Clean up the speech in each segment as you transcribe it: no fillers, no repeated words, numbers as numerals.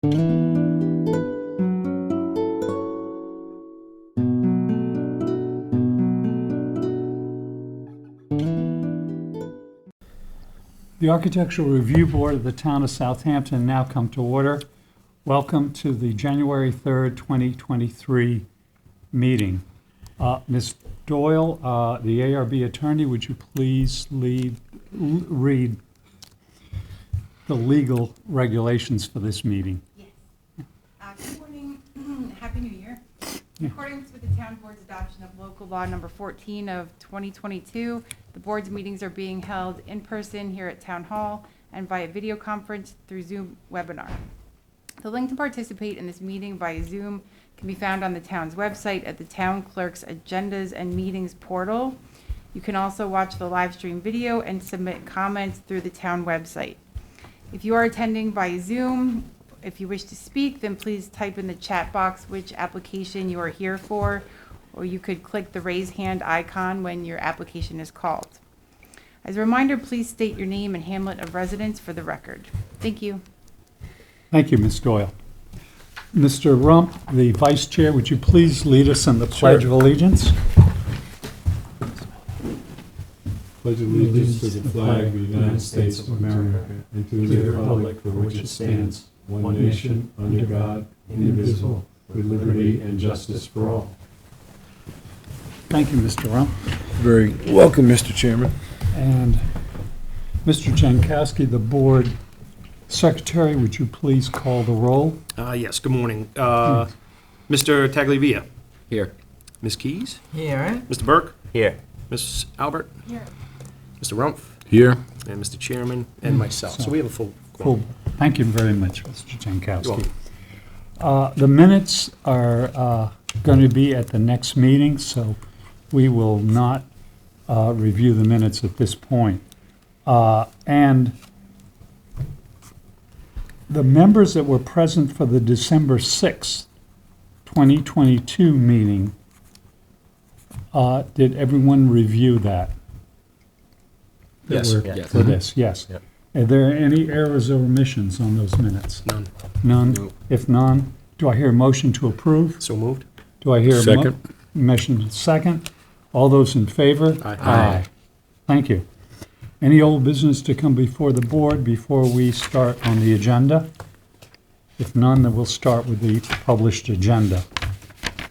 The Architectural Review Board of the Town of Southampton now come to order. Welcome to the January 3rd, 2023 meeting. Ms. Doyle, the ARB attorney, would you please read the legal regulations for this meeting? Yes. Good morning. Happy New Year. In accordance with the Town Board's adoption of Local Law Number 14 of 2022, the Board's meetings are being held in person here at Town Hall and via video conference through Zoom webinar. The link to participate in this meeting via Zoom can be found on the town's website at the Town Clerk's Agendas and Meetings portal. You can also watch the live stream video and submit comments through the town website. If you are attending by Zoom, if you wish to speak, then please type in the chat box which application you are here for, or you could click the raise hand icon when your application is called. As a reminder, please state your name and hamlet of residence for the record. Thank you. Thank you, Ms. Doyle. Mr. Rump, the Vice Chair, would you please lead us in the Pledge of Allegiance? Pledge allegiance to the flag of the United States of America and to the republic for which it stands, one nation, under God, indivisible, with liberty and justice for all. Thank you, Mr. Rump. Very welcome, Mr. Chairman. And Mr. Jankowski, the Board Secretary, would you please call the roll? Yes, good morning. Mr. Tagliavia? Here. Ms. Keys? Here. Mr. Burke? Here. Ms. Albert? Here. Mr. Rumpf? Here. And Mr. Chairman, and myself. So we have a full Cool. Thank you very much, Mr. Jankowski. You're The minutes are going to be at the next meeting, so we will not review the minutes at this point. And the members that were present for the December 6th, 2022 meeting, did everyone review that? Yes. Yes. For this, yes. Yep. Are there any errors or omissions on those minutes? None. None? No. If none, do I hear a motion to approve? So moved? Do I hear a Second. motion second? All those in favor? Aye. Thank you. Any old business to come before the board before we start on the agenda? If none, then we'll start with the published agenda.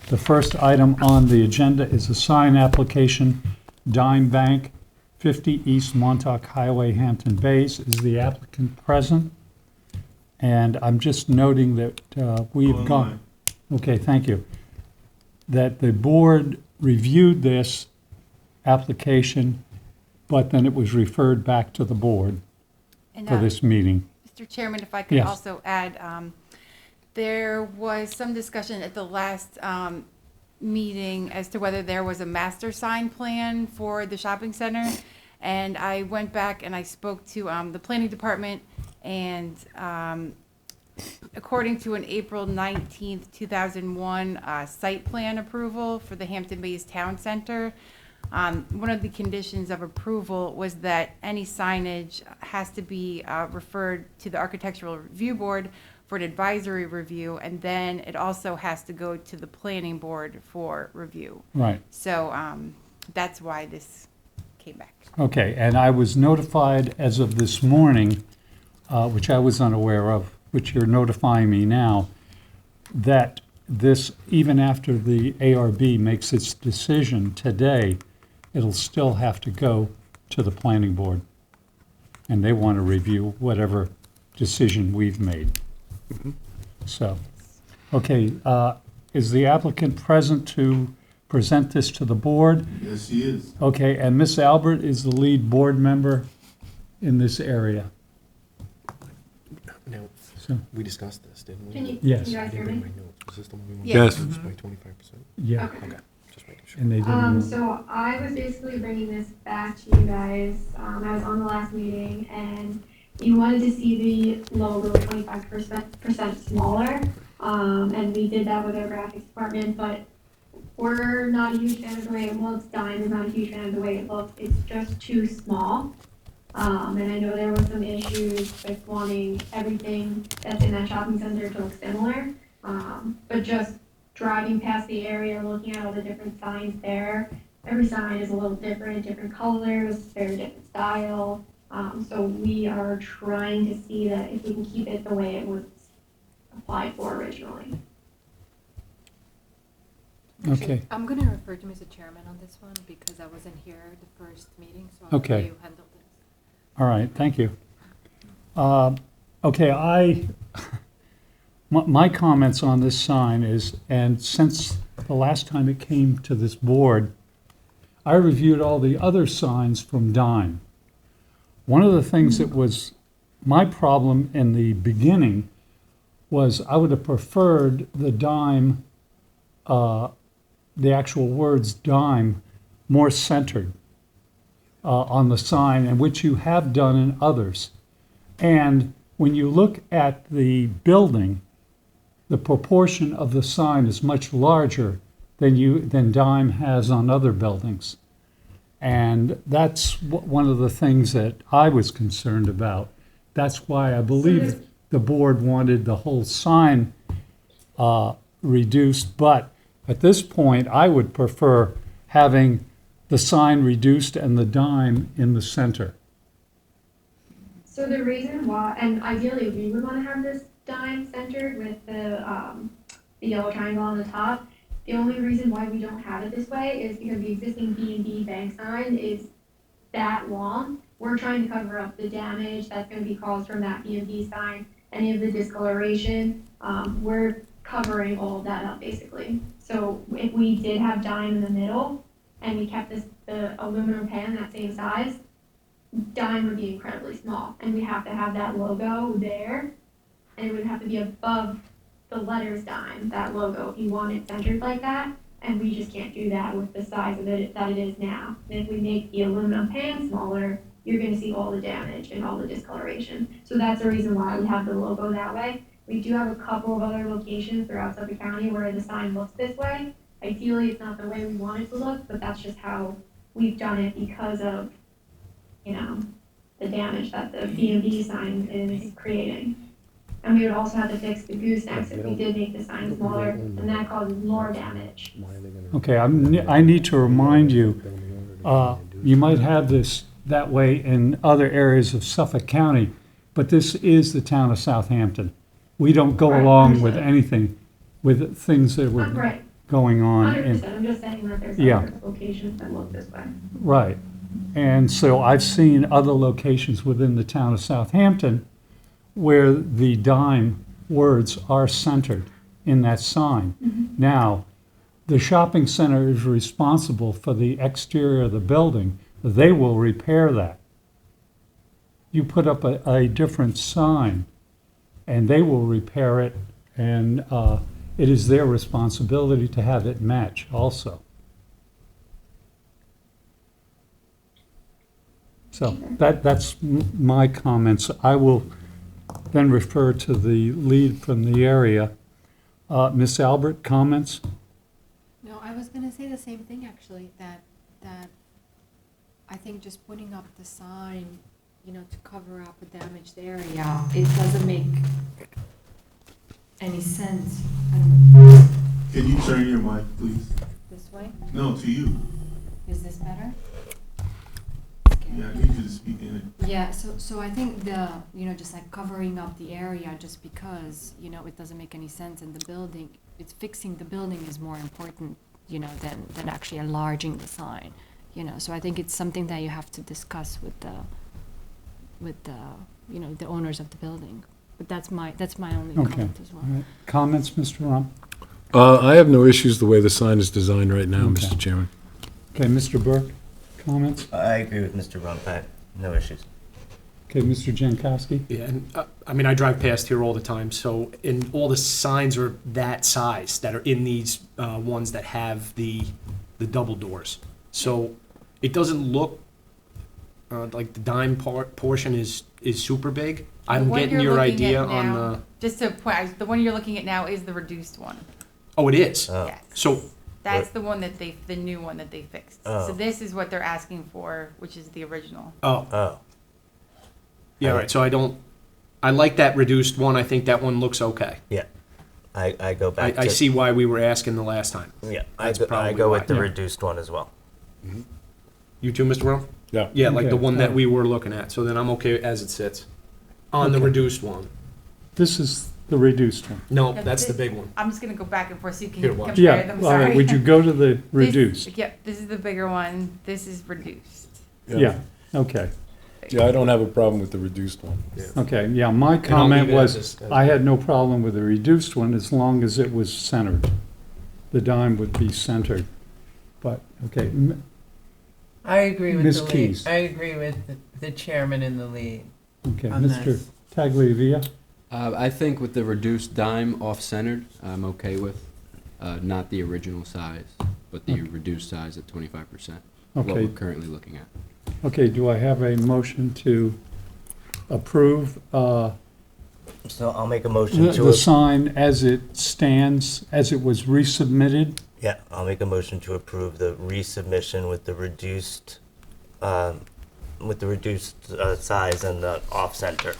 The first item on the agenda is a sign application, Dime Bank, 50 East Montauk Highway, Hampton Bays. Is the applicant present? And I'm just noting that we've gone. Okay, thank you. That the board reviewed this application, but then it was referred back to the board And, for this meeting. Mr. Chairman, if I could Yes. also add, there was some discussion at the last meeting as to whether there was a master sign plan for the shopping center. And I went back and I spoke to the planning department, and according to an April 19th, 2001 site plan approval for the Hampton Bays Town Center, one of the conditions of approval was that any signage has to be referred to the Architectural Review Board for an advisory review, and then it also has to go to the planning board for review. Right. So that's why this came back. Okay, and I was notified as of this morning, which I was unaware of, which you're notifying me now, that this, even after the ARB makes its decision today, it'll still have to go to the planning board. And they want to review whatever decision we've made. So, okay, is the applicant present to present this to the board? Yes, he is. Okay, and Ms. Albert is the lead board member in this area. Now, So, we discussed this, didn't we? Can you, Yes. can you I guys hear didn't bring me? my notes. Is this the one we want? Yeah. Yes. It's by 25%? yeah, Okay. Okay, just making sure. and they didn't. So I was basically bringing this back to you guys. I was on the last meeting, and you wanted to see the logo 25% smaller. And we did that with our graphics department, but we're not a huge fan of the way it looks. Dime is not a huge fan of the way it looks. It's just too small. And I know there were some issues with wanting everything that's in that shopping center to look similar. But just driving past the area, looking at all the different signs there, every sign is a little different colors, very different style. So we are trying to see that if we can keep it the way it was applied for originally. Okay. I'm going to refer to Mr. Chairman on this one because I wasn't here the first meeting, so I'll Okay. let you handle this. All right, thank you. Okay, my comments on this sign is, and since the last time it came to this board, I reviewed all the other signs from Dime. One of the things that was my problem in the beginning was I would have preferred the Dime, the actual words Dime, more centered on the sign, and which you have done in others. And when you look at the building, the proportion of the sign is much larger than Dime has on other buildings. And that's one of the things that I was concerned about. That's why I believe the board wanted the whole sign reduced, but at this point, I would prefer having the sign reduced and the Dime in the center. So the reason why, and ideally we would want to have this Dime centered with the yellow triangle on the top. The only reason why we don't have it this way is because the existing B&B bank sign is that long. We're trying to cover up the damage that's going to be caused from that B&B sign, any of the discoloration. We're covering all of that up basically. So if we did have Dime in the middle and we kept the aluminum pan that same size, Dime would be incredibly small, and we have to have that logo there, and it would have to be above the letters Dime, that logo, if you want it centered like that, and we just can't do that with the size of it that it is now. And if we make the aluminum pan smaller, you're gonna see all the damage and all the discoloration. So that's the reason why we have the logo that way. We do have a couple of other locations throughout Suffolk County where the sign looks this way. Ideally, it's not the way we want it to look, but that's just how we've done it because of, the damage that the B&B sign is creating. And we would also have to fix the goosenecks if we did make the sign smaller, and that causes more damage. Okay, I need to remind you, you might have this that way in other areas of Suffolk County, but this is the town of Southampton. We don't go Right, along with understood. anything, with things that were Right, going on. in- 100%, I'm just saying that there's Yeah. other locations that look this way. Right. And so I've seen other locations within the town of Southampton where the Dime words are centered in that sign. Now, the shopping center is responsible for the exterior of the building. They will repair that. You put up a different sign, and they will repair it, and it is their responsibility to have it match also. So that's my comments. I will then refer to the lead from the area. Miss Albert, comments? No, I was going to say the same thing actually, that I think just putting up the sign, to cover up a damaged area, it doesn't make any sense. I don't know. Can you turn your mic, please? This way? No, to you. Is this better? Yeah, I need you to speak in it. Yeah, so I think just like covering up the area just because, it doesn't make any sense in the building, it's fixing the building is more important, than actually enlarging the sign, So I think it's something that you have to discuss with the owners of the building. But that's my only Okay. comment as well. All right. Comments, Mr. Rum? I have no issues the way the sign is designed right now, Okay. Mr. Chairman. Okay, Mr. Burke, comments? I agree with Mr. Runpat. No issues. Okay, Mr. Jankowski? Yeah, and I drive past here all the time, so, and all the signs are that size that are in these ones that have the double doors. So it doesn't look like the Dime portion is super big. I'm What getting you're your looking idea at on now- the, Just to point out, the one you're looking at now is the reduced one. oh, it is? Oh. Yes. So, That's the one the new one that they fixed. So Oh. this is what they're asking for, which is the original. oh, Oh, Yeah, all right, so I like that reduced one, I think that one looks okay. Yeah. I go back to. I see why we were asking the last time. Yeah, That's I probably go why. with the Yeah. reduced one as well. You too, Mr. Brown? Yeah. Yeah, like the Okay. one that we were looking at, so then I'm okay as it sits. On the Okay. reduced one. This is the reduced one. No, Yeah, that's the this- big one. I'm just gonna go back and forth so you can Here, watch. compare Yeah, them, all right, sorry. would you go to the This- reduced? Yep, this is the bigger one, this is reduced. Yeah, okay, Yeah, I don't have a problem with the reduced one. okay, yeah, my I'll comment leave it was, as- I had no problem with the reduced one as long as it was centered. The dime would be centered, but, okay, I agree with Ms. the lead. Keys. I agree with the chairman in the lead okay, on Mr. this. Tagliavia? I think with the reduced dime off-centered, I'm okay with, not the original size, but the reduced size at 25%, what Okay, we're currently looking at. okay, do I have a motion to approve So I'll make a motion to. the sign as it stands, as it was resubmitted? Yeah, I'll make a motion to approve the resubmission with the reduced, size and the off-center.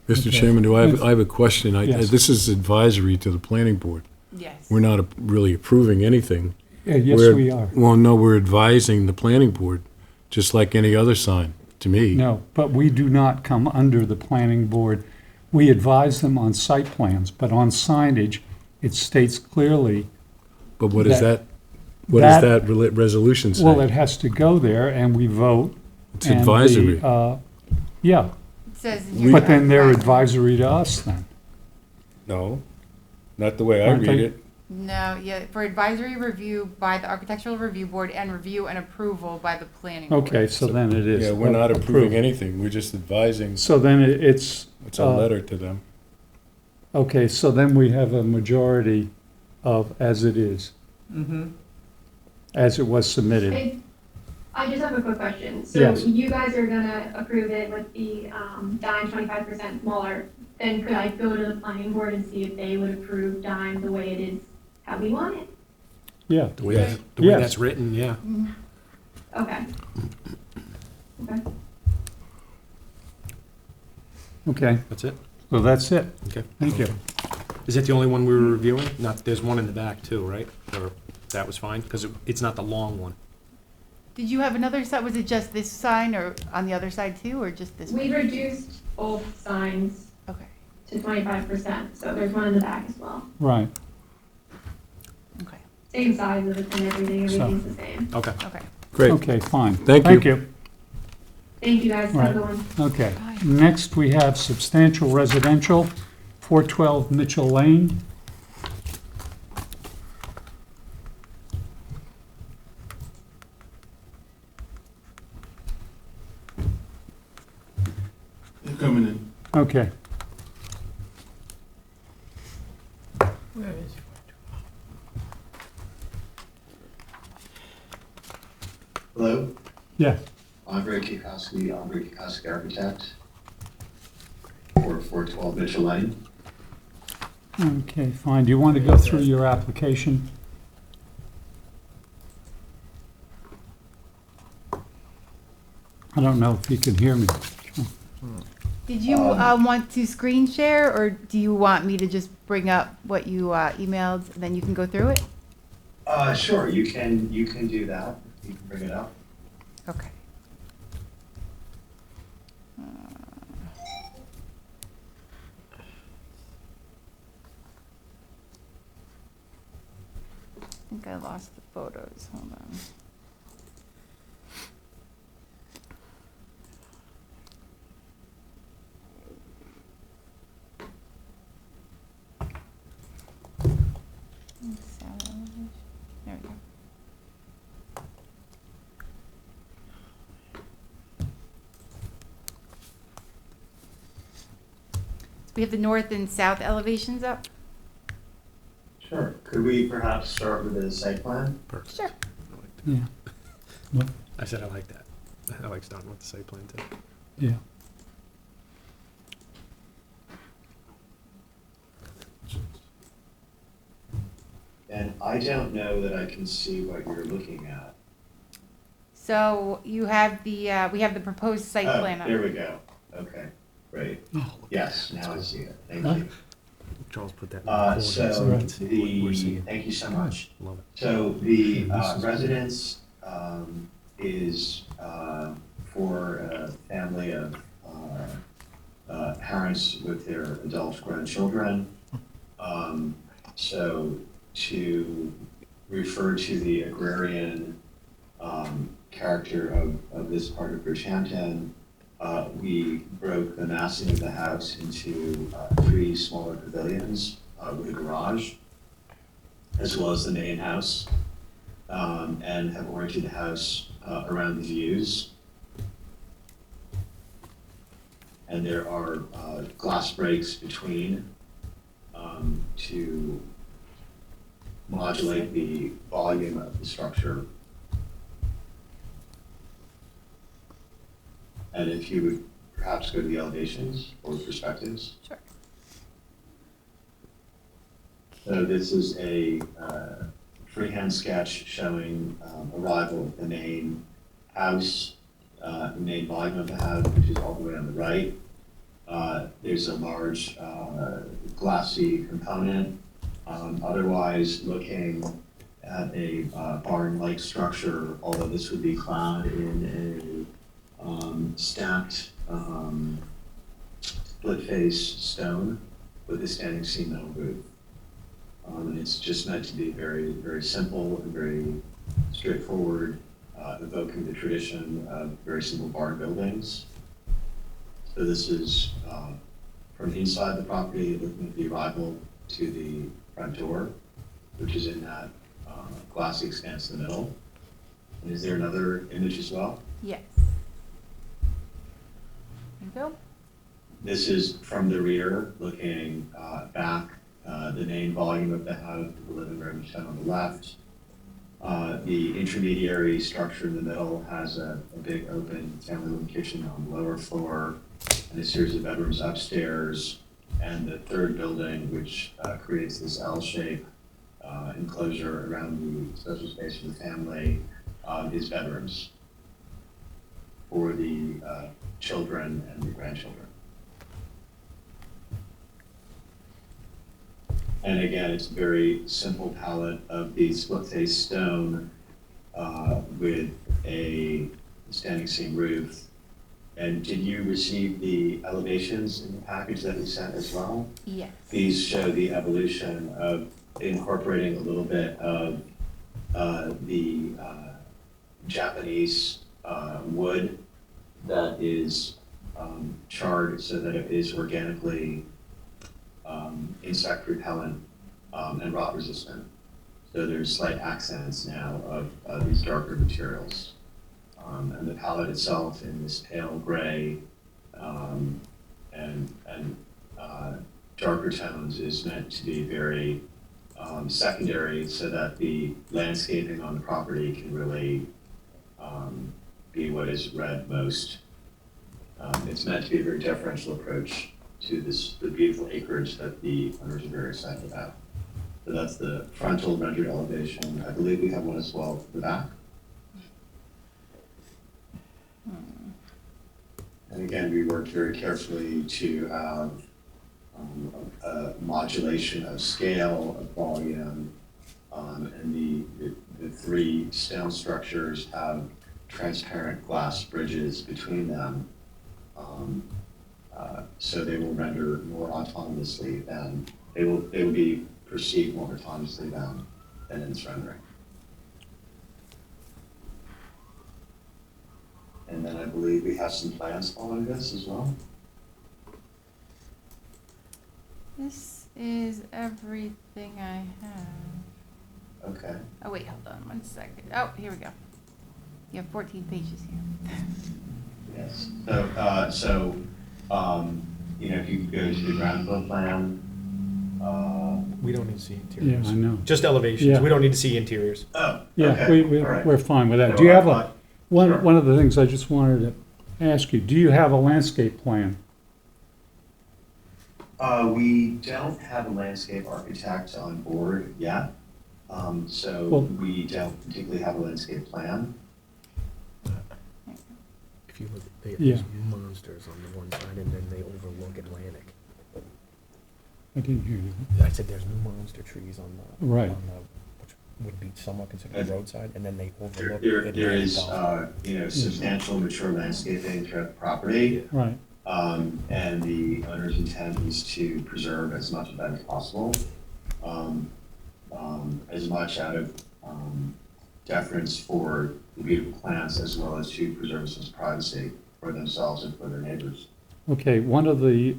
Mr. Okay. Chairman, I have a question. Yes. This is advisory to the planning board. Yes. We're not really approving anything. Yes, We're- we are. Well, no, we're advising the planning board, just like any other sign, to me. No, but we do not come under the planning board. We advise them on site plans, but on signage, it states clearly, But what is That- that, what does that- that resolution say? well, it has to go there and we vote. It's and the, advisory. Yeah, It says in here but then they're advisory. advisory to us then. No, not the way I Aren't read they? it. No, yeah, for advisory review by the Architectural Review Board and review and approval by the planning board. Okay, so then it is. Yeah, we're not approving approved. anything. We're just advising. So then it's, It's a letter to them. okay, so then we have a majority of as it is, Mm-hmm. as it was submitted. I just have a quick question. So Yes. you guys are gonna approve it with the dime 25% smaller. Then could I go to the planning board and see if they would approve dime the way it is, how we want it? Yeah, The way Yes. that- the way Yes. that's written, yeah. Okay. Okay. okay, That's it? so that's it. Okay. Thank you. Is that the only one we were reviewing? Not, there's one in the back too, right? Or that was fine? Because it's not the long one. Did you have another side, was it just this sign or on the other side too, or just this We one? reduced both signs Okay, to 25%, so there's one in the back as well. Right, okay, Same size of it and everything, everything's the same. Okay. okay. Great. okay, fine. Thank Thank you. Thank you guys, have a good one. Okay, next we have substantial residential, 412 Mitchell Lane. They're coming in. Okay, Where is Hello, yeah, Andre Kikoski, architect for 412 Mitchell Lane. okay, fine. Do you want to go through your application? I don't know if you can hear me. Did you want to screen share, or do you want me to just bring up what you emailed, and then you can go through it? Sure, you can do that. You can bring it up. Okay. I think I lost the photos, hold on. There we go. So we have the north and south elevations up? Sure. Could we perhaps start with the site plan? Sure. Yeah, I said I like that. I like starting with the site plan too. yeah. And I don't know that I can see what you're looking at. So you have we have the proposed site Oh, plan. there we go. Okay, great. Yes, now I see it. Thank you. Charles put that in the corner. So we can see what we're seeing. thank you so much. Love it. So the residence is for a family of parents with their adult grandchildren. So to refer to the agrarian character of this part of Bridgehampton, we broke the massing of the house into 3 smaller pavilions with a garage, as well as the main house, and have oriented the house around the views. And there are glass breaks between to modulate the volume of the structure. And if you would perhaps go to the elevations or perspectives. Sure. So this is a freehand sketch showing arrival of the main house, the main volume of the house, which is all the way on the right. There's a large glassy component. Otherwise, looking at a barn-like structure, although this would be clad in a stacked split-face stone with a standing seam metal roof. And it's just meant to be very, very simple and very straightforward, evoking the tradition of very simple barn buildings. So this is from inside the property, looking at the arrival to the front door, which is in that glassy expanse in the middle. And is there another image as well? Yes. There you go. This is from the rear, looking back, the main volume of the house, the living room is shown on the left. The intermediary structure in the middle has a big open family room kitchen on the lower floor and a series of bedrooms upstairs. And the third building, which creates this L-shape enclosure around the social space for the family, is bedrooms for the children and the grandchildren. And again, it's a very simple palette of the split-face stone with a standing seam roof. And did you receive the elevations in the package that we sent as well? Yes. These show the evolution of incorporating a little bit of the Japanese wood that is charred so that it is organically insect repellent and rot resistant. So there's slight accents now of these darker materials. And the palette itself in this pale gray and darker tones is meant to be very secondary so that the landscaping on the property can really be what is read most. It's meant to be a very deferential approach to the beautiful acreage that the owners are very excited about. So that's the frontal rendered elevation. I believe we have one as well for the back. And again, we worked very carefully to have a modulation of scale, of volume, and the 3 stone structures have transparent glass bridges between them. So they will render more autonomously than, they will be perceived more autonomously than in this rendering. And then I believe we have some plans following this as well. This is everything I have. Okay. Oh, wait, hold on 1 second. Oh, here we go. You have 14 pages here. Yes. So, if you could go to the ground floor plan. We don't need to see interiors. Yeah, I know. Just elevations. Yeah. We don't need to see interiors. Oh, Yeah, okay. All right. we're fine with that. No, Do you I have thought- Sure. one of the things I just wanted to ask you, do you have a landscape plan? We don't have a landscape architect on board yet, so Well- we don't particularly have a landscape plan. If you look, Yeah. there's monsters on the one side, and then they overlook Atlantic. I didn't hear you. I said there's new monster trees on the, Right. which would be somewhat considered roadside, and then they overlook There Atlantic. is, Golf. substantial mature landscaping throughout the property. Right, And the owner's intent is to preserve as much of that as possible. As much out of, deference for the beautiful plants as well as to preserve some privacy for themselves and for their neighbors. okay, one of the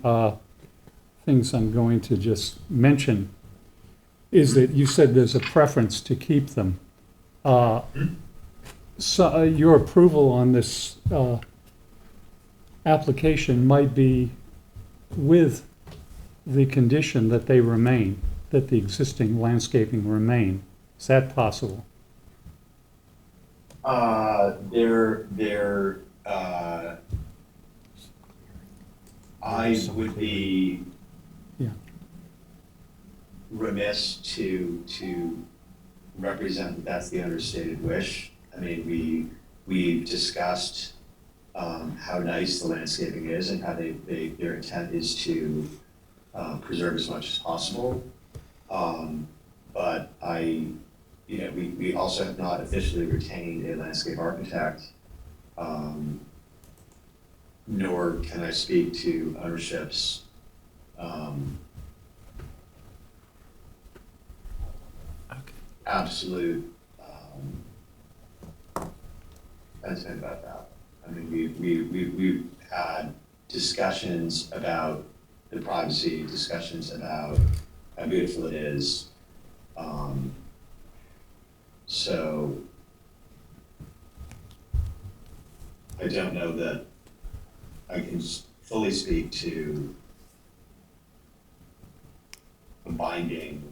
things I'm going to just mention is that you said there's a preference to keep them. So your approval on this application might be with the condition that they remain, that the existing landscaping remain. Is that possible? I would be Yeah. remiss to represent that that's the understated wish. I mean, we've discussed how nice the landscaping is and how their intent is to preserve as much as possible. But we also have not officially retained a landscape architect, nor can I speak to ownership's absolute sentiment about that. I mean, we've had discussions about the privacy, discussions about how beautiful it is. So I don't know that I can fully speak to a binding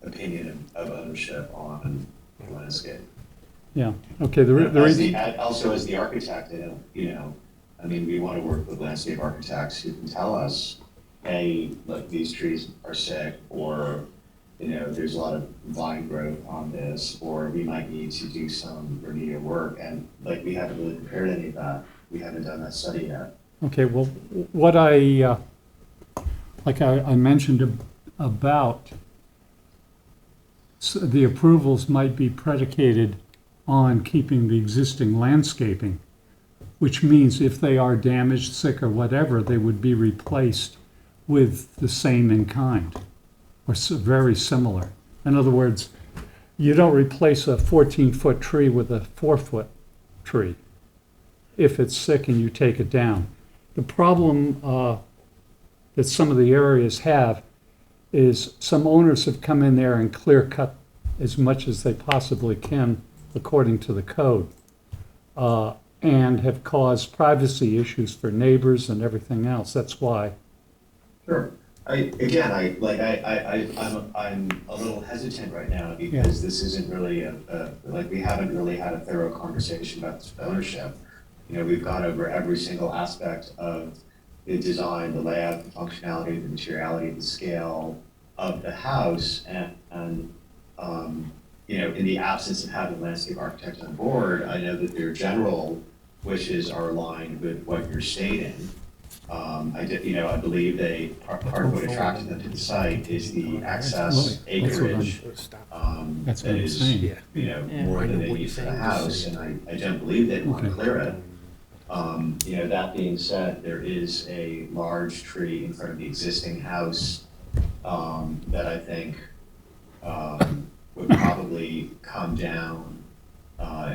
opinion of ownership on the landscape. Yeah, okay, the reason, Also, as the architect, I mean, we want to work with landscape architects who can tell us, hey, look, these trees are sick, or, there's a lot of vine growth on this, or we might need to do some remedial work, and we haven't really prepared any of that. We haven't done that study yet. okay, well, what I mentioned about the approvals might be predicated on keeping the existing landscaping, which means if they are damaged, sick, or whatever, they would be replaced with the same in kind, or very similar. In other words, you don't replace a 14-foot tree with a 4-foot tree if it's sick and you take it down. The problem that some of the areas have is some owners have come in there and clear cut as much as they possibly can according to the code, and have caused privacy issues for neighbors and everything else. That's why. Sure. I'm a little hesitant right now because this isn't really we haven't really had a thorough conversation about this ownership. We've gone over every single aspect of the design, the layout, the functionality, the materiality, the scale of the house, and in the absence of having a landscape architect on board, I know that their general wishes are aligned with what you're stating. I believe part of what attracted them to the site is the excess acreage That's what that I'm is, saying. more than they need for the house, and I don't believe they want to clear it. That being said, there is a large tree in front of the existing house that I think would probably come down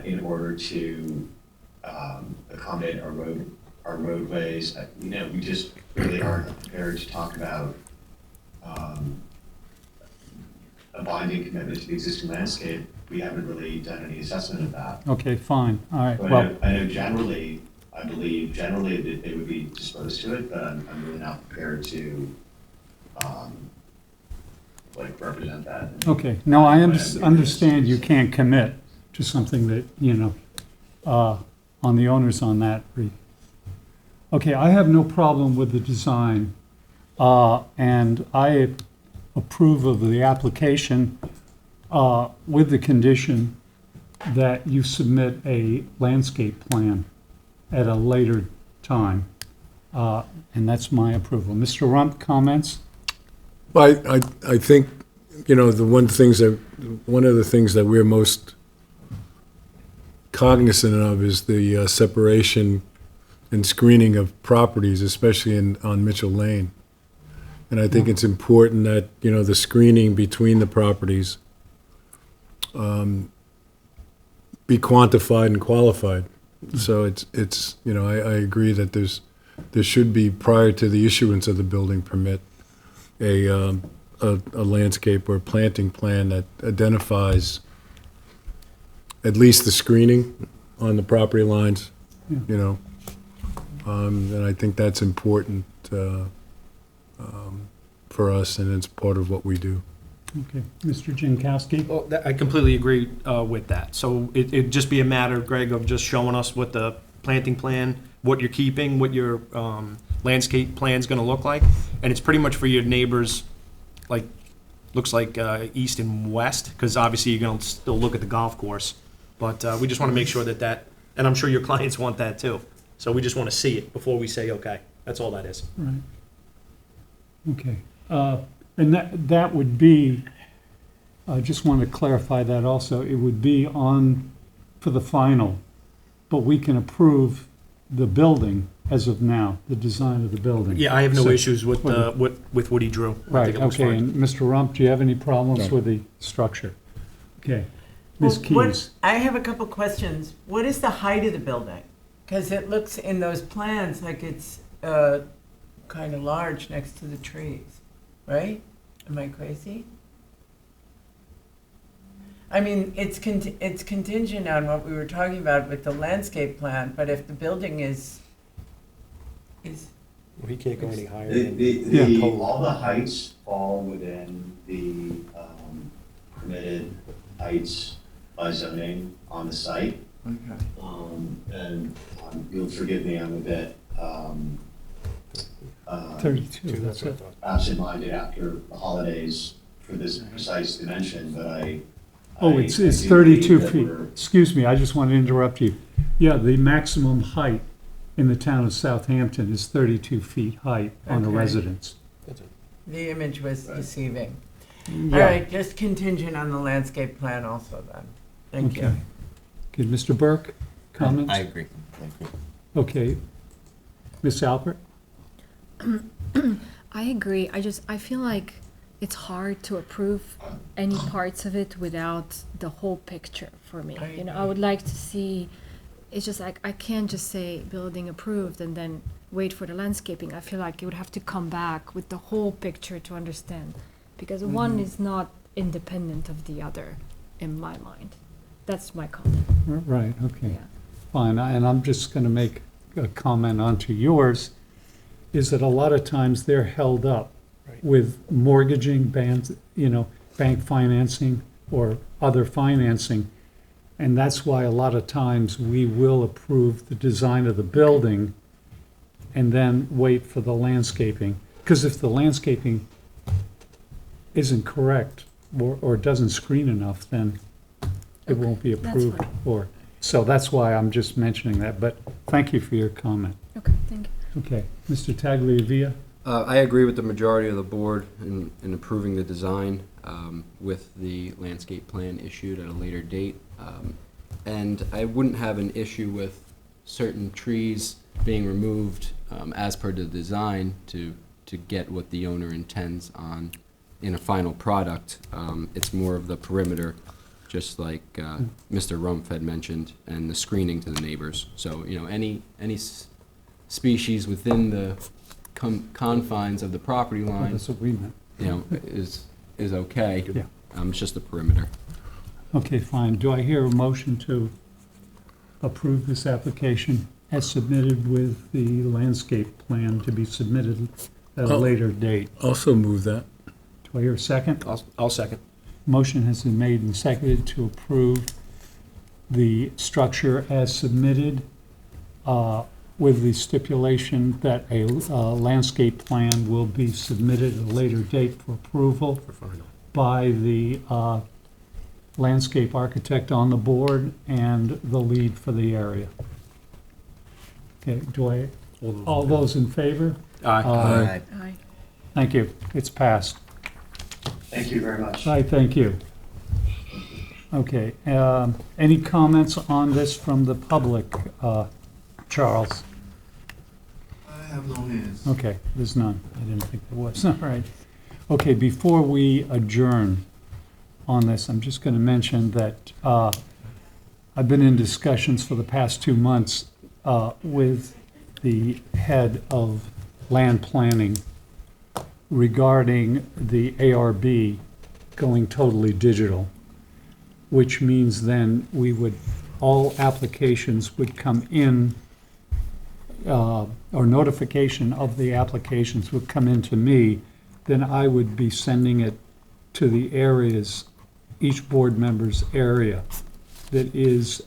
in order to accommodate our roadways. We just really aren't prepared to talk about a binding commitment to the existing landscape. We haven't really done any assessment of that. Okay, fine, all right, So well, I know generally, I believe generally that they would be disposed to it, but I'm really not prepared to represent that. okay. No, I understand you can't commit to something that, on the owners on that. Okay, I have no problem with the design, and I approve of the application with the condition that you submit a landscape plan at a later time. And that's my approval. Mr. Rump, comments? I think, one of the things that we're most cognizant of is the separation and screening of properties, especially on Mitchell Lane. And I think it's important that, the screening between the properties be quantified and qualified. So it's I agree that there should be, prior to the issuance of the building permit, a landscape or planting plan that identifies at least the screening on the property lines, and I think that's important for us, and it's part of what we do. Okay. Mr. Jankowski? Well, I completely agree with that. So it'd just be a matter, Greg, of just showing us what the planting plan, what you're keeping, what your landscape plan's gonna look like. And it's pretty much for your neighbors, looks like east and west, because obviously you're gonna still look at the golf course. But we just wanna make sure that, and I'm sure your clients want that too. So we just wanna see it before we say, okay, that's all that is. Right. Okay. And that would be, I just want to clarify that also, it would be on for the final, but we can approve the building as of now, the design of the building. Yeah, I have no So- issues with what he drew. I Right, think it looks okay, fine. and Mr. Rump, do you have any problems with the structure? Okay. Ms. Keys? I have a couple questions. What is the height of the building? Because it looks in those plans like it's kind of large next to the trees, right? Am I crazy? I mean, it's contingent on what we were talking about with the landscape plan, but if the building is Well, he can't go any higher than. All the heights fall within the permitted heights by zoning on the site. okay. And you'll forgive me, I'm a bit 32, that's That's what I it. thought. absent-minded after the holidays for this precise dimension, but Oh, I it's do 32 believe that feet. we're- Excuse me, I just want to interrupt you. Yeah, the maximum height in the town of Southampton is 32 feet height on a Okay. residence. The image was deceiving. All Yeah. right, just contingent on the landscape plan also then. Thank you. Okay. Okay, Mr. Burke, comments? I agree. Okay. Ms. Albert? I agree. I feel like it's hard to approve any parts of it without the whole picture for me. I I would like to see, it's just like, I can't just say building approved and then wait for the landscaping. I feel like you would have to come back with the whole picture to understand, because one is not independent of the other, in my mind. That's my comment, Right, okay. yeah. Fine, and I'm just going to make a comment onto yours, is that a lot of times they're held up Right. with mortgaging bands, bank financing or other financing. And that's why a lot of times we will approve the design of the building and then wait for the landscaping. Because if the landscaping isn't correct or doesn't screen enough, then it won't be That's approved. fine. So that's why I'm just mentioning that, but thank you for your comment. Okay, thank you. Okay, Mr. Tagliavia? I agree with the majority of the board in approving the design with the landscape plan issued at a later date. And I wouldn't have an issue with certain trees being removed as per the design to get what the owner intends on in a final product. It's more of the perimeter, just like Mr. Rumpf had mentioned, and the screening to the neighbors. So, any species within the confines of the property Well, line, that's what we meant. is okay. Yeah. It's just the perimeter. Okay, fine. Do I hear a motion to approve this application as submitted with the landscape plan to be submitted at a Oh. later date? Also move that. Do I hear a second? I'll second. Motion has been made and seconded to approve the structure as submitted with the stipulation that a landscape plan will be submitted at a later date for approval For final. by the landscape architect on the board and the lead for the area. Okay, all those in favor? Aye. Aye. Thank you. It's passed. Thank you very much. Aye, thank you. Okay, any comments on this from the public, Charles? I have no hands. Okay, there's none. I didn't think there was. All right. Okay, before we adjourn on this, I'm just going to mention that I've been in discussions for the past 2 months with the head of land planning regarding the ARB going totally digital, which means then all applications would come in, or notification of the applications would come in to me, then I would be sending it to the areas, each board member's area that is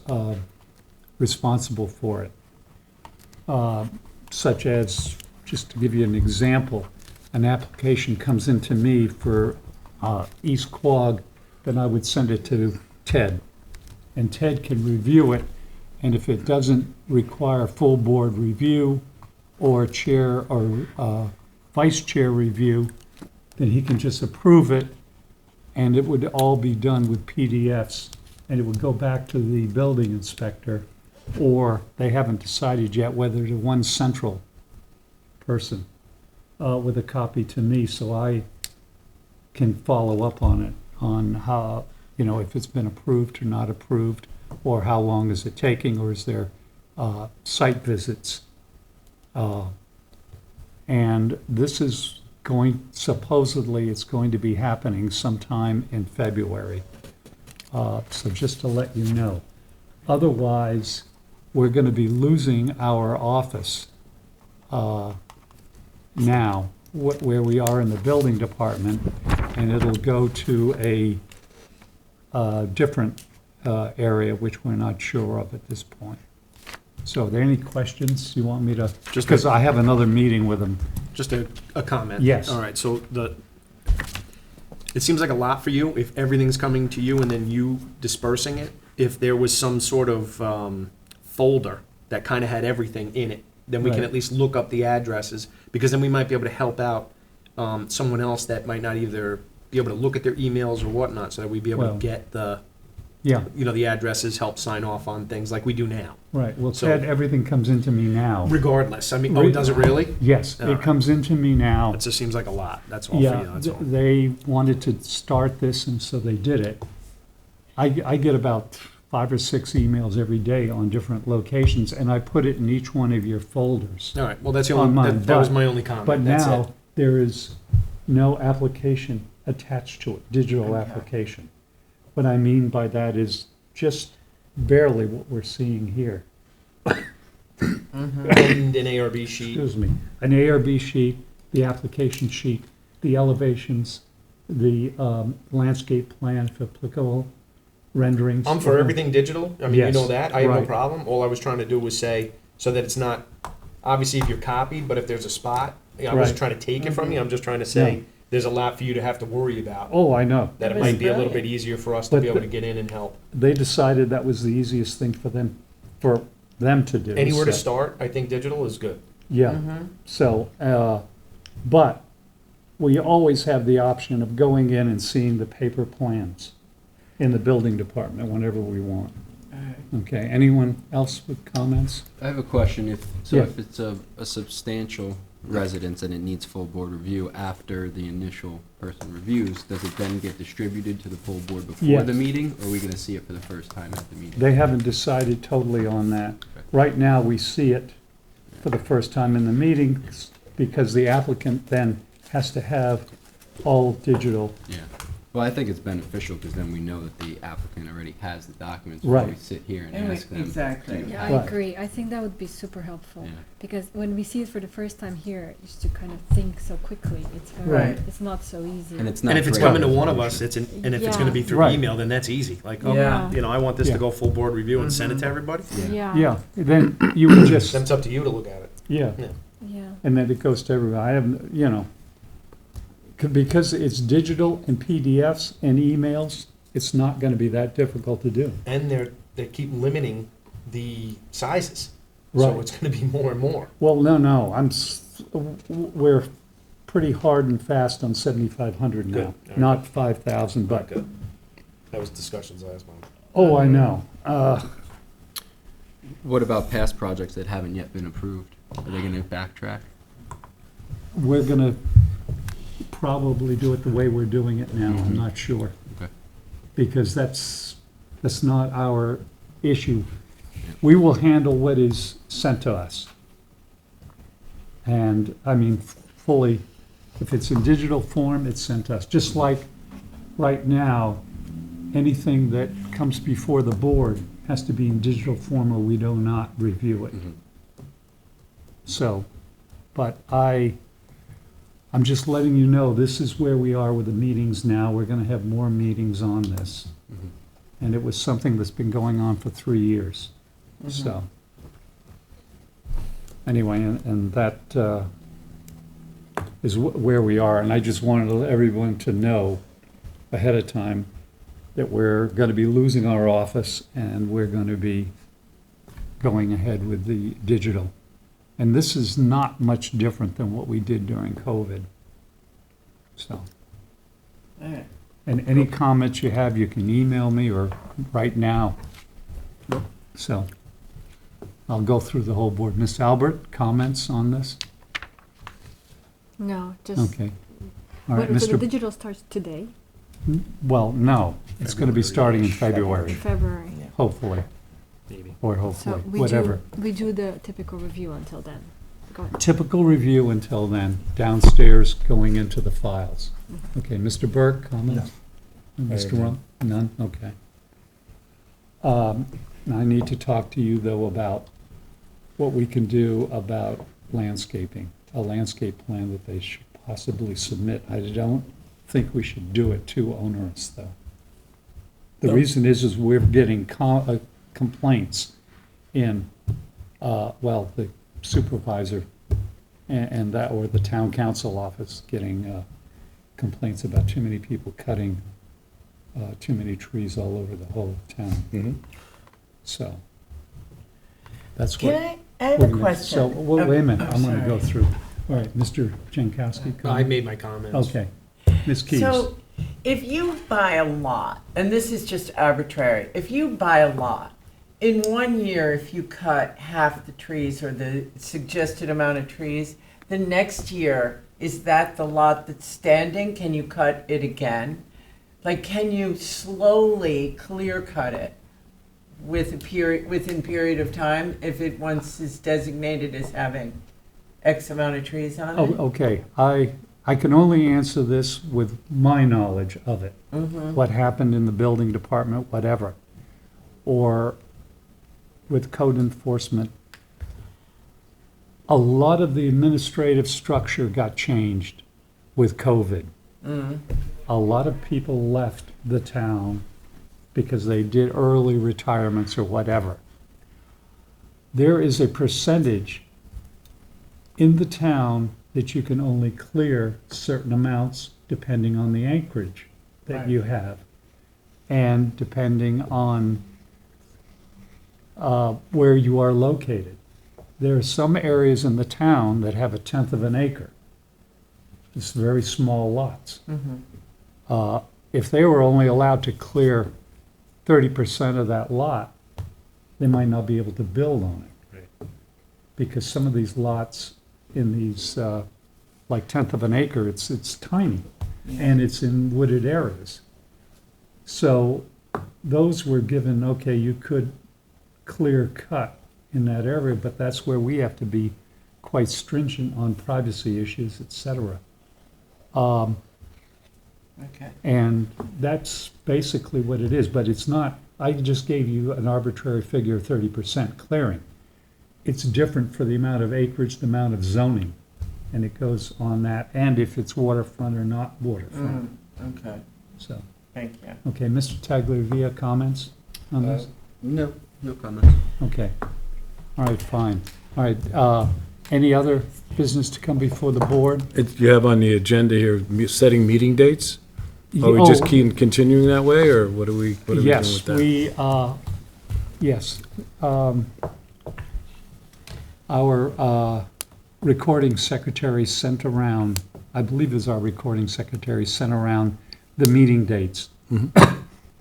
responsible for it. Such as, just to give you an example, an application comes into me for East Quogue, then I would send it to Ted. And Ted can review it, and if it doesn't require full board review or chair or vice chair review, then he can just approve it, and it would all be done with PDFs, and it would go back to the building inspector, or they haven't decided yet whether to one central person with a copy to me, so I can follow up on it, on how, if it's been approved or not approved, or how long is it taking, or is there site visits. And this is supposedly it's going to be happening sometime in February. So just to let you know. Otherwise, we're going to be losing our office now, where we are in the building department, and it'll go to a different area, which we're not sure of at this point. So are there any questions you want me to, Just because I have another meeting with them. Just a comment. Yes. All right, so it seems like a lot for you if everything's coming to you and then you dispersing it. If there was some sort of folder that kind of had everything in it, then we can Right. at least look up the addresses, because then we might be able to help out someone else that might not either be able to look at their emails or whatnot, so that we'd be able Well, to get the, Yeah, the addresses, help sign off on things like we do now. right. Well, So- Ted, everything comes into me now. Regardless, I mean, does it really? Yes, All it right. comes into me now. It just seems like a lot, that's all for you, Yeah, that's all. they wanted to start this, and so they did it. I get about 5 or 6 emails every day on different locations, and I put it in each one of your folders. All right, well, that's the On only, mine, that was but- my only comment, But that's it. now, there is no application attached to it, digital application. What I mean by that is just barely what we're seeing here. And an ARB sheet. Excuse me, an ARB sheet, the application sheet, the elevations, the landscape plan if applicable, renderings. I'm for everything digital. I mean, you know Yes, that. I have no right. problem. All I was trying to do was say, so that it's not, obviously if you're copied, but if there's a spot, I wasn't Right. trying to take it from you. I'm just trying to say, Yeah. there's a lot for you to have to worry about. Oh, I know. That it That might was be a little bit brilliant. easier for us to But be able the- to get in and help. They decided that was the easiest thing for them to do. Anywhere to so- start, I think digital is good. Yeah, so, but we always have the option of going in and seeing the paper plans in the building department whenever we want. Okay, anyone else with comments? I have a question. If Yeah. it's a substantial residence and it needs full board review after the initial person reviews, does it then get distributed to the full board before Yes. the meeting, or are we going to see it for the first time at the meeting? They haven't decided totally on that. Right now, we see it for the first time in the meeting because the applicant then has to have all digital. Yeah. Well, I think it's beneficial because then we know that the applicant already has the documents before we Right. sit here and And we- ask them. exactly. Yeah, I Right. agree. I think that would be super helpful. Yeah. Because when we see it for the first time here, just to kind of think so quickly, it's very, Right. it's not so easy. And it's not. And if it's great coming to one of information. us, and if it's gonna be through Right. email, then that's easy. Like, oh, Yeah. I want this Yeah. to go full board review and send it to everybody. Yeah. Yeah, then you would just, Then it's up to you to look at it. yeah. Yeah. And then it goes to everybody. I have, because it's digital and PDFs and emails, it's not gonna be that difficult to do. And they keep limiting the sizes. Right. So it's gonna be more and more. Well, no, we're pretty hard and fast on 7,500 now, Good. All right. not 5,000, but, Good. That was discussions last month. oh, I know. What about past projects that haven't yet been approved? Are they gonna backtrack? We're gonna probably do it the way we're doing it now, I'm not sure. Okay. Because that's not our issue. We will handle what is sent to us. And, I mean, fully, if it's in digital form, it's sent to us. Just like, right now, anything that comes before the board has to be in digital form or we do not review it. Mhm. So, but I'm just letting you know, this is where we are with the meetings now. We're gonna have more meetings on this. Mhm. And it was something that's been going on for 3 years, so. Anyway, and that is where we are, and I just wanted everyone to know ahead of time that we're gonna be losing our office and we're gonna be going ahead with the digital. And this is not much different than what we did during COVID. So, All right. and any comments you have, you can email me or right now. So, I'll go through the whole board. Ms. Albert, comments on this? No, just, Okay. All right, so the Mr. digital starts today, Well, no, it's gonna be starting in February, February. hopefully, Maybe. or So hopefully, we whatever. we do the typical review until then. Go ahead. Typical review until then, downstairs going into the files. Okay, Mr. Burke, comments? Mr. Rum? None? Okay. I need to talk to you, though, about what we can do about landscaping, a landscape plan that they should possibly submit. I don't think we should do it too onerous, though. The No. reason is we're getting complaints in, well, the supervisor and that, or the town council office getting complaints about too many people cutting too many trees all over the whole town. So, that's what. Can I have we're a gonna- question? So, well, wait a minute, I'm gonna go sorry. through. All right, Mr. Jankowski. I comment? made my comments. Okay. Ms. Keys. So, if you buy a lot, and this is just arbitrary, if you buy a lot, in 1 year, if you cut half the trees or the suggested amount of trees, the next year, is that the lot that's standing? Can you cut it again? Like, can you slowly clear cut it within period of time if it once is designated as having X amount of trees on it? Oh, okay, I can only answer this with my knowledge of it. Mm-hmm. What happened in the building department, whatever. Or with code enforcement. A lot of the administrative structure got changed with COVID. Mm. A lot of people left the town because they did early retirements or whatever. There is a percentage in the town that you can only clear certain amounts depending on the acreage that Right. you have. And depending on where you are located. There are some areas in the town that have 1/10 of an acre. It's very small lots. Mm-hmm. If they were only allowed to clear 30% of that lot, they might not be able to build on it. Right. Because some of these lots in these, like 1/10 of an acre, it's tiny, and it's in wooded areas. So those were given, okay, you could clear cut in that area, but that's where we have to be quite stringent on privacy issues, et cetera. Okay. And that's basically what it is, but it's not, I just gave you an arbitrary figure of 30% clearing. It's different for the amount of acreage, the amount of zoning, and it goes on that, and if it's waterfront or not waterfront, Okay, so. thank you. Okay, Mr. Tagliavia, comments on this? No comments. Okay, all right, fine. All right, any other business to come before the board? You have on the agenda here, setting meeting dates. Are we just continuing that way, or what are we doing with Yes, that? yes. Our recording secretary sent around, I believe it was our recording secretary, sent around the meeting dates.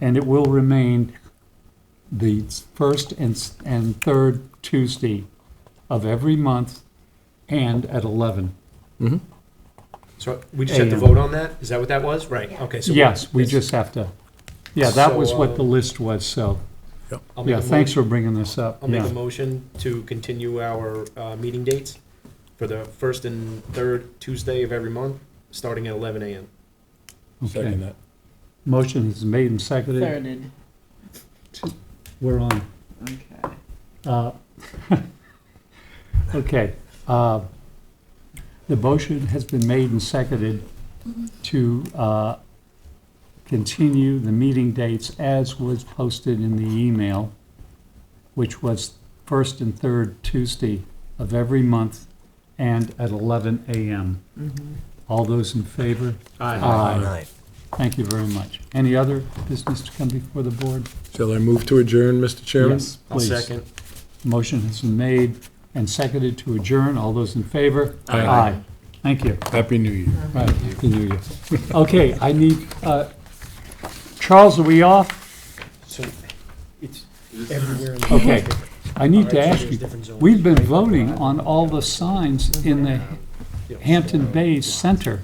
And it will remain the first and third Tuesday of every month and at 11. So we just have to AM. vote on that? Is that what that was? Right, okay. So Yes, we yes. just have to, yeah, that was So, what the list was, so, I'll make yeah, a thanks for motion- bringing this up. I'll make Yeah. a motion to continue our meeting dates for the first and third Tuesday of every month, starting at 11 a.m. Second Okay, that. motion is made and seconded. Thirded. We're on. Okay. Okay, the motion has been made and seconded to continue the meeting dates as was posted in the email, which was first and third Tuesday of every month and at 11 a.m. All those in favor? Aye. Aye. Thank you very much. Any other business to come before the board? Shall I move to adjourn, Mr. Chairman? Yes, I'll please. second. Motion has been made and seconded to adjourn. All those in favor? Aye. Thank you. Happy New Year. Right, Happy New Year. Okay, I need, Charles, are we off? So it's everywhere in the. Okay, I need to Alright, so ask there's you, different zones. we've been voting on all the signs in the Hampton Bays Center.